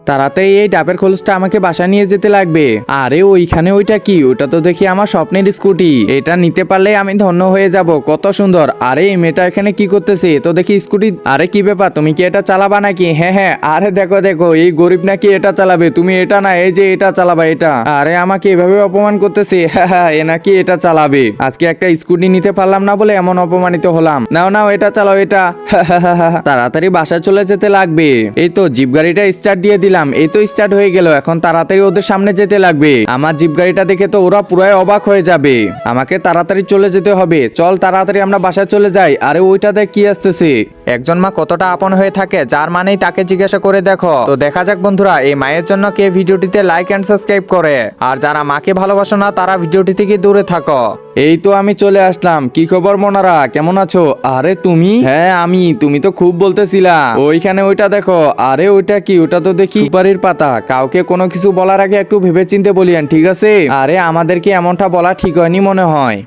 তাড়াতাড়ি এই ডাবের খোলসটা আমাকে বাসা নিয়ে যেতে লাগবে। আরে ওইখানে ওইটা কি? ওটা তো দেখি আমার স্বপ্নের স্কুটি। এটা নিতে পারলে আমি ধন্য হয়ে যাব। কত সুন্দর। আরে এই মেয়েটা এখানে কি করতেছে? তো দেখি স্কুটি। আরে কি ব্যাপার, তুমি কি এটা চালাবা নাকি? হ্যাঁ হ্যাঁ, আরে দেখো দেখো, এই গরিব নাকি এটা চালাবে, তুমি এটা না, এই যে এটা চালাবা এটা। আরে আমাকে এভাবে অপমান করতেছে। হ্যাঁ হ্যাঁ, এ নাকি এটা চালাবে। আজকে একটা স্কুটি নিতে পারলাম না বলে এমন অপমানিত হলাম। নাও নাও, এটা চালাও এটা। তাড়াতাড়ি বাসায় চলে যেতে লাগবে। এই তো জিপ গাড়িটা স্টার্ট দিয়ে দিলাম, এই তো স্টার্ট হয়ে গেল। এখন তাড়াতাড়ি ওদের সামনে যেতে লাগবে। আমার জিপ গাড়িটা দেখে তো ওরা পুরাই অবাক হয়ে যাবে। আমাকে তাড়াতাড়ি চলে যেতে হবে। চল তাড়াতাড়ি আমরা বাসায় চলে যাই। আরে ওইটাতে কি আসতেছে? একজন মা কতটা আপন হয়ে থাকে, যার মানেই তাকে জিজ্ঞাসা করে দেখো। তো দেখা যাক বন্ধুরা, এই মায়ের জন্য কে ভিডিওটিতে লাইক এন্ড সাবস্ক্রাইব করে। আর যারা মাকে ভালোবাসো না তারা ভিডিওটি থেকে দূরে থাকো। এই তো আমি চলে আসলাম। কি খবর মোনারা, কেমন আছো? আরে তুমি? হ্যাঁ আমি। তুমি তো খুব বলতেছিলা। ওইখানে ওইটা দেখো। আরে ওইটা কি? ওটা তো দেখি সুপারির পাতা। কাউকে কোনো কিছু বলার আগে একটু ভেবেচিন্তে বলিয়েন, ঠিক আছে? আরে আমাদেরকে এমনটা বলা ঠিক হয়নি মনে হয়।